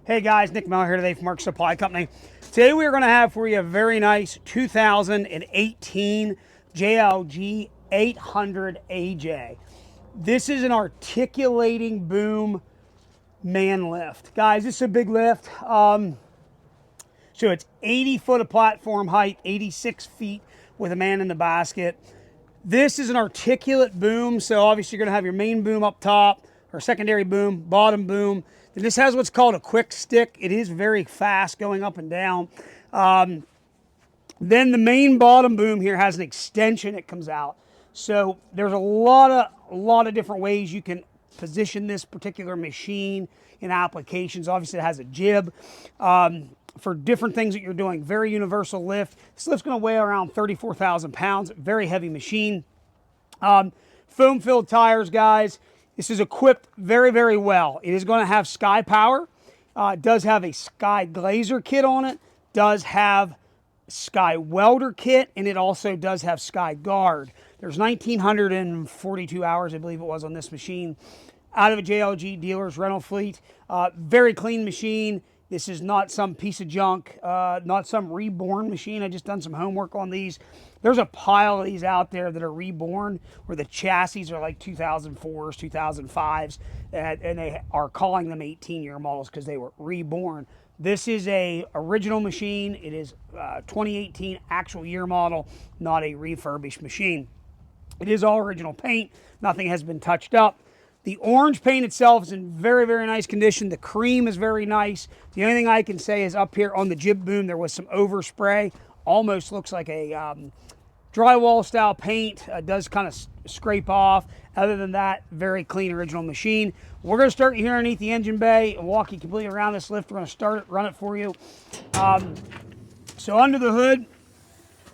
Hey guys, Nick Miller here today from Mark Supply Company. Today we are going to have for you a very nice 2018 JLG 800AJ. This is an articulating boom man lift. Guys, this is a big lift. So it's 80 foot of platform height, 86 feet with a man in the basket. This is an articulate boom, so obviously you're going to have your main boom up top, or secondary boom, bottom boom. Then this has what's called a quick stick. It is very fast going up and down. Then the main bottom boom here has an extension that comes out. So there's a lot of different ways you can position this particular machine in applications. Obviously it has a jib for different things that you're doing. Very universal lift. This lift's going to weigh around 34,000 pounds. Very heavy machine. Foam filled tires, guys. This is equipped very, very well. It is going to have SkyPower. It does have a SkyGlazer Kit on it. Does have SkyWelder Kit, and it also does have SkyGuard. There's 1,942 hours, I believe it was, on this machine out of a JLG dealer's rental fleet. Very clean machine. This is not some piece of junk, not some reborn machine. I just done some homework on these. There's a pile of these out there that are reborn, where the chassis are like 2004s, 2005s, and they are calling them 18-year models because they were reborn. This is a original machine. It is 2018 actual year model, not a refurbished machine. It is all original paint. Nothing has been touched up. The orange paint itself is in very, very nice condition. The cream is very nice. The only thing I can say is up here on the jib boom, there was some overspray. Almost looks like a drywall style paint. Does kind of scrape off. Other than that, very clean original machine. We're going to start here underneath the engine bay and walk you completely around this lift. We're going to start it, run it for you. So under the hood,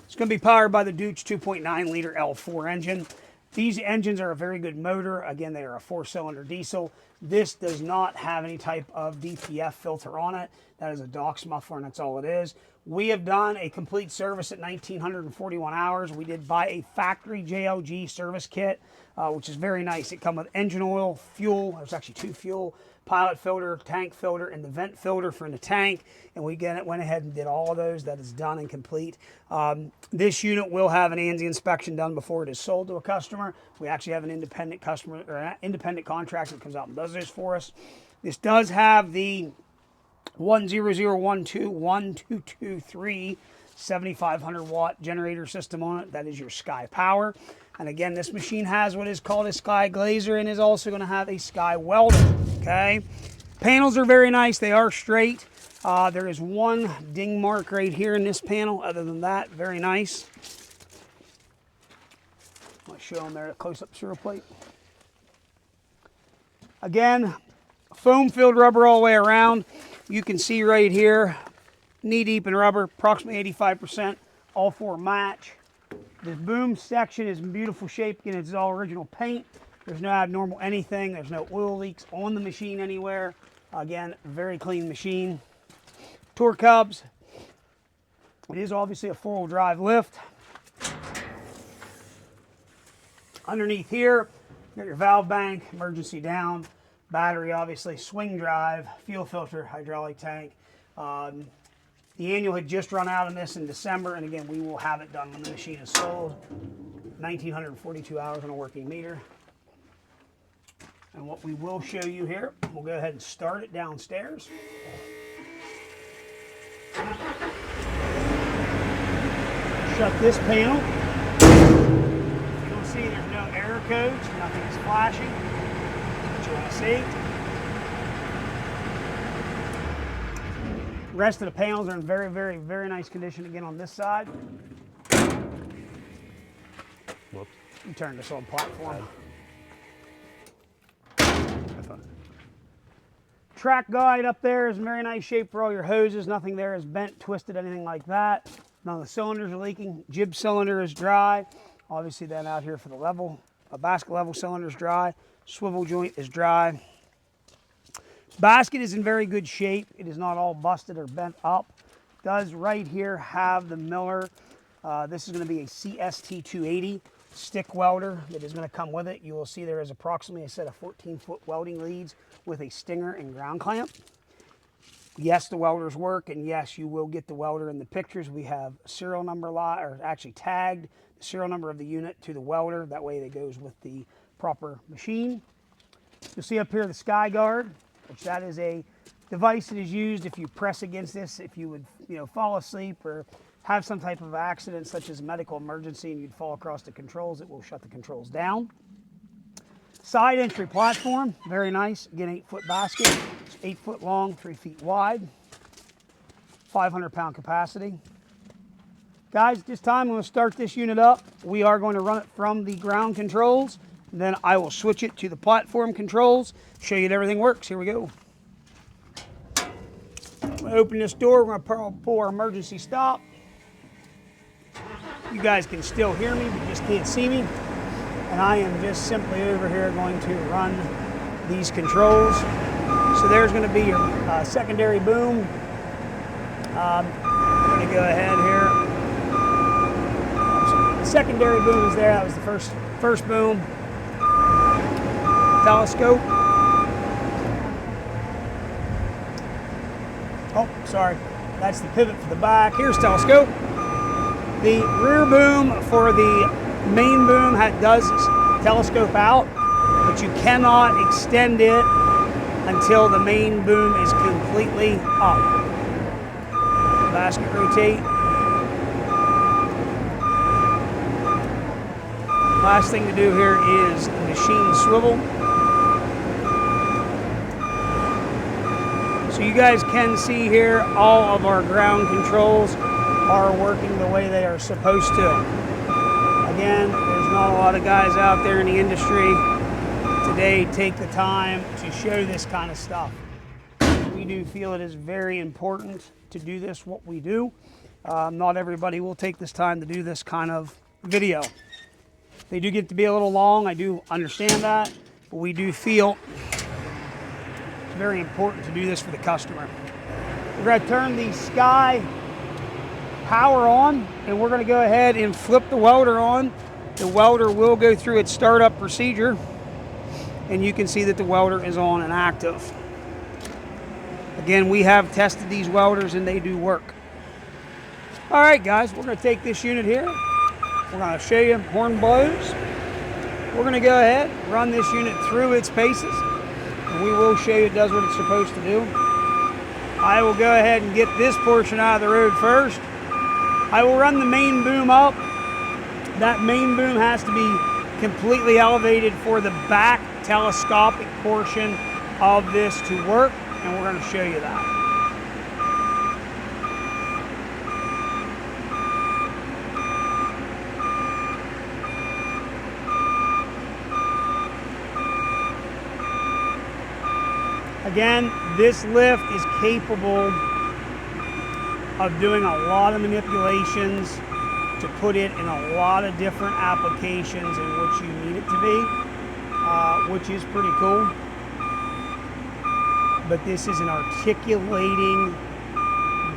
it's going to be powered by the Deutz 2.9 liter L4 engine. These engines are a very good motor. Again, they are a 4-cylinder diesel. This does not have any type of DPF filter on it. That is a DOX muffler, and that's all it is. We have done a complete service at 1,941 hours. We did buy a factory JLG service kit, which is very nice. It comes with engine oil, fuel. There's actually 2 fuel, pilot filter, tank filter, and the vent filter for in the tank. And we went ahead and did all of those. That is done and complete. This unit will have an ANSI inspection done before it is sold to a customer. We actually have an independent customer, or an independent contractor that comes out and does this for us. This does have the 100121223 7,500 watt generator system on it. That is your SkyPower. And again, this machine has what is called a SkyGlazer and is also going to have a SkyWelder. Okay, panels are very nice. They are straight. There is one ding mark right here in this panel. Other than that, very nice. I'll show them there, a close-up serial plate. Again, foam-filled rubber all the way around. You can see right here, knee-deep in rubber, approximately 85%. All 4 match. This boom section is in beautiful shape. Again, it's all original paint. There's no abnormal anything. There's no oil leaks on the machine anywhere. Again, very clean machine. Torque hubs. It is obviously a 4-wheel drive lift. Underneath here, you got your valve bank, emergency down, battery obviously, swing drive, fuel filter, hydraulic tank. The annual had just run out on this in December, and again, we will have it done when the machine is sold. 1,942 hours on a working meter. And what we will show you here, we'll go ahead and start it downstairs. Shut this panel. You'll see there's no error codes, nothing is flashing. That's what you want to see. The rest of the panels are in very, very, very nice condition again on this side. Whoops. You turn this on platform. Track guide up there is in very nice shape for all your hoses. Nothing there is bent, twisted, anything like that. None of the cylinders are leaking. Jib cylinder is dry. Obviously then out here for the level, a basket level cylinder is dry. Swivel joint is dry. Basket is in very good shape. It is not all busted or bent up. It does right here have the Miller. This is going to be a CST 280 stick welder that is going to come with it. You will see there is approximately a set of 14-foot welding leads with a stinger and ground clamp. Yes, the welders work, and yes, you will get the welder in the pictures. We have a serial number or actually tagged the serial number of the unit to the welder. That way it goes with the proper machine. You'll see up here the SkyGuard, which that is a device that is used if you press against this, if you would, fall asleep or have some type of accident, such as a medical emergency, and you'd fall across the controls, it will shut the controls down. Side entry platform, very nice. Again, 8-foot basket. It's 8 foot long, 3 feet wide. 500-pound capacity. Guys, this time I'm going to start this unit up. We are going to run it from the ground controls. And then I will switch it to the platform controls, show you that everything works. Here we go. I'm going to open this door. We're going to pull our emergency stop. You guys can still hear me, but you just can't see me. And I am just simply over here going to run these controls. So there's going to be your secondary boom. I'm going to go ahead here. The secondary boom is there. That was the first boom. Telescope. Oh, sorry. That's the pivot for the back. Here's telescope. The rear boom for the main boom does telescope out, but you cannot extend it until the main boom is completely up. Basket rotate. Last thing to do here is machine swivel. So you guys can see here all of our ground controls are working the way they are supposed to. Again, there's not a lot of guys out there in the industry today take the time to show this kind of stuff. We do feel it is very important to do this, what we do. Not everybody will take this time to do this kind of video. They do get to be a little long, I do understand that, but we do feel it's very important to do this for the customer. We're going to turn the SkyPower on, and we're going to go ahead and flip the welder on. The welder will go through its startup procedure, and you can see that the welder is on and active. Again, we have tested these welders and they do work. All right, guys, we're going to take this unit here. We're going to show you horn blows. We're going to go ahead, run this unit through its paces, and we will show you it does what it's supposed to do. I will go ahead and get this portion out of the road first. I will run the main boom up. That main boom has to be completely elevated for the back telescopic portion of this to work, and we're going to show you that. Again, this lift is capable of doing a lot of manipulations to put it in a lot of different applications in which you need it to be, which is pretty cool. But this is an articulating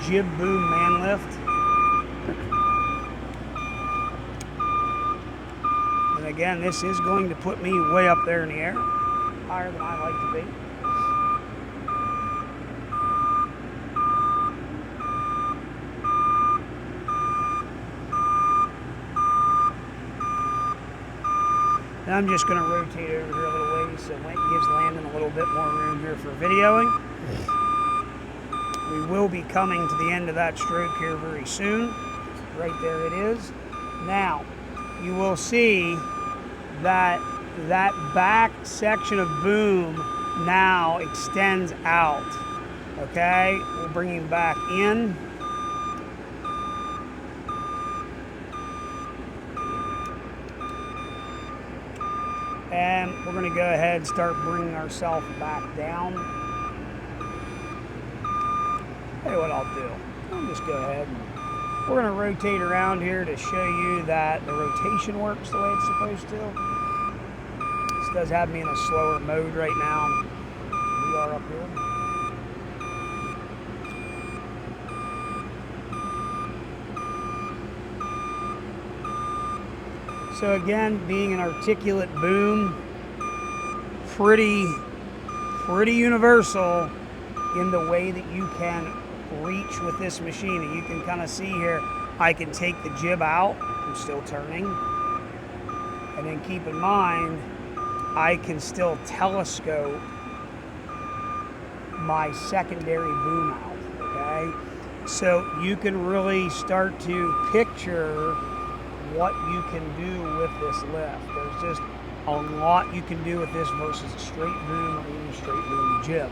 jib boom man lift. And again, this is going to put me way up there in the air, higher than I like to be. And I'm just going to rotate over here a little ways so it gives Landon a little bit more room here for videoing. We will be coming to the end of that stroke here very soon. Right there it is. Now, you will see that that back section of boom now extends out. Okay, we'll bring him back in. And we're going to go ahead and start bringing ourselves back down. Hey, what I'll do, I'll just go ahead and we're going to rotate around here to show you that the rotation works the way it's supposed to. This does have me in a slower mode right now. We are up here. So again, being an articulate boom, pretty universal in the way that you can reach with this machine. And you can kind of see here, I can take the jib out. I'm still turning. And then keep in mind, I can still telescope my secondary boom out, okay? So you can really start to picture what you can do with this lift. There's just a lot you can do with this versus a straight boom or even straight boom jib.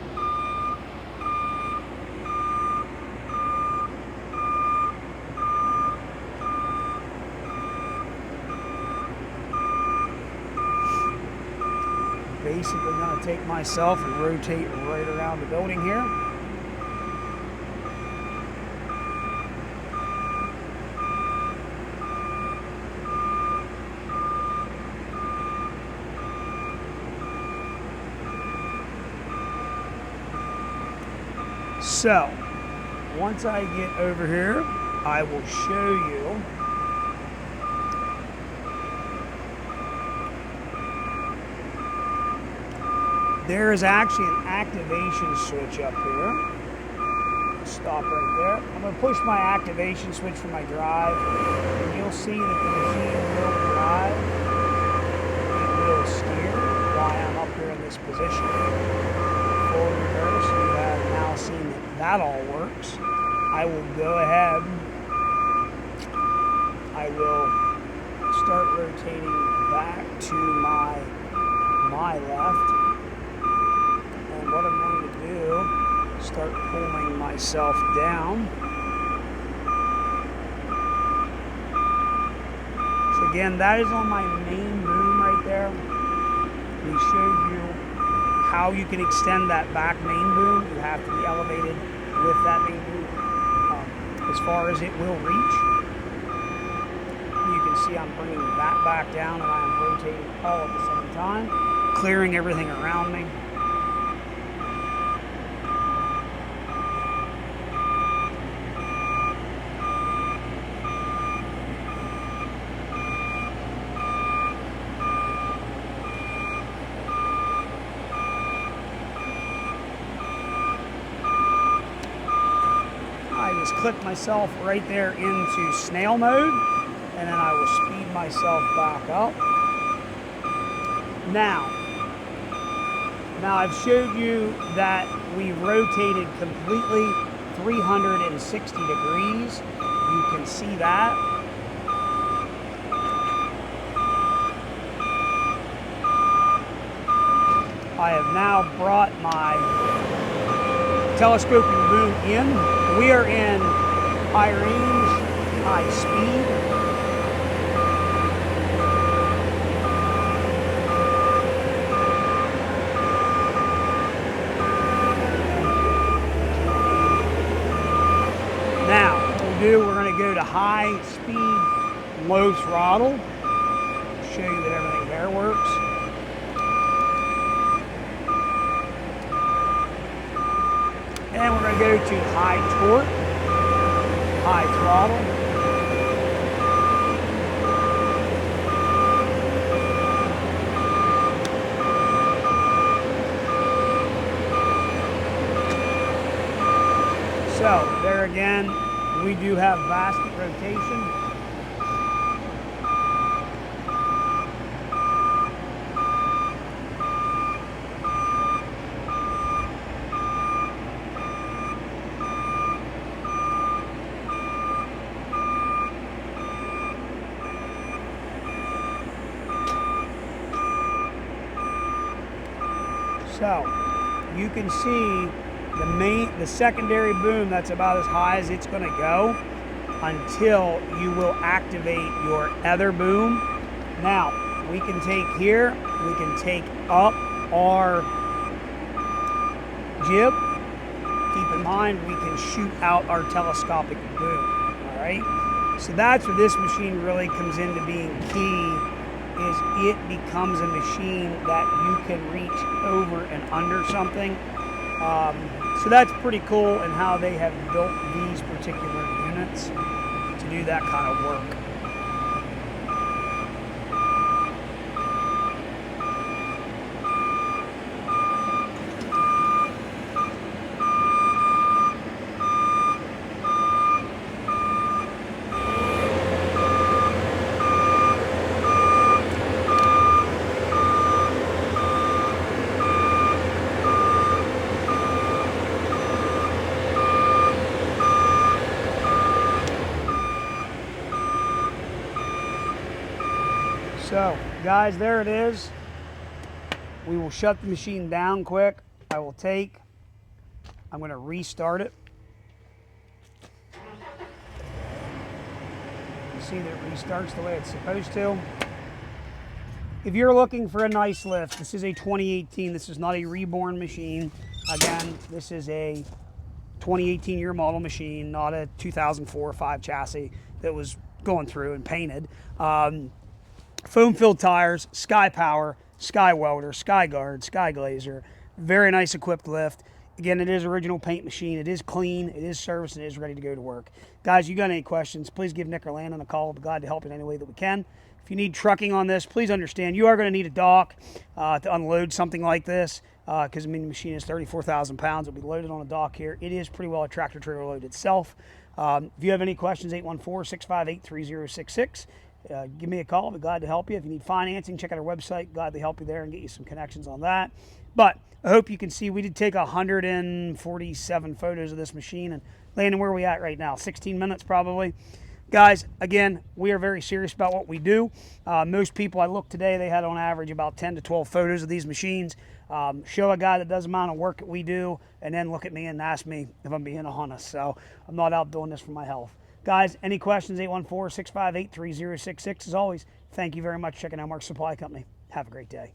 Basically going to take myself and rotate right around the building here. So, once I get over here, I will show you there is actually an activation switch up here. Stop right there. I'm going to push my activation switch for my drive, and you'll see that the machine will drive. It will steer while I'm up here in this position. Forward reverse, you have now seen that that all works. I will go ahead. I will start rotating back to my left. And what I'm going to do, start pulling myself down. So again, that is on my main boom right there. We showed you how you can extend that back main boom. You have to be elevated with that main boom as far as it will reach. You can see I'm bringing that back down and I'm rotating all at the same time, clearing everything around me. Click myself right there into snail mode, and then I will speed myself back up. Now I've showed you that we rotated completely 360 degrees. You can see that. I have now brought my telescoping boom in. We are in high range, high speed. Now, what we'll do, we're going to go to high speed, low throttle. Show you that everything there works. And we're going to go to high torque, high throttle. So there again, we do have basket rotation. So you can see the secondary boom, that's about as high as it's going to go until you will activate your other boom. Now we can take here, we can take up our jib. Keep in mind we can shoot out our telescopic boom. All right, so that's where this machine really comes into being key. Is it becomes a machine that you can reach over and under something. So that's pretty cool in how they have built these particular units to do that kind of work. So, guys, there it is. We will shut the machine down quick. I'm going to restart it. You see that it restarts the way it's supposed to. If you're looking for a nice lift, this is a 2018. This is not a reborn machine. Again, this is a 2018 year model machine, not a 2004 or 5 chassis that was going through and painted. Foam filled tires, SkyPower, SkyWelder, SkyGuard, SkyGlazer. Very nice equipped lift. Again, it is original paint machine. It is clean, it is serviced, and it is ready to go to work. Guys, you got any questions, please give Nick or Landon a call. We'll be glad to help in any way that we can. If you need trucking on this, please understand you are going to need a dock to unload something like this, because I mean the machine is 34,000 pounds. It'll be loaded on a dock here. It is pretty well a tractor trailer load itself. If you have any questions, 814-658-3066. Give me a call. I'll be glad to help you. If you need financing, check out our website. Glad to help you there and get you some connections on that. But I hope you can see we did take 147 photos of this machine. And Landon, where are we at right now? 16 minutes probably. Guys, again, we are very serious about what we do. Most people I looked today, they had on average about 10 to 12 photos of these machines. Show a guy that does the amount of work that we do, and then look at me and ask me if I'm being honest. So I'm not out doing this for my health. Guys, any questions, 814-658-3066. As always, thank you very much for checking out Mark's Supply Company. Have a great day.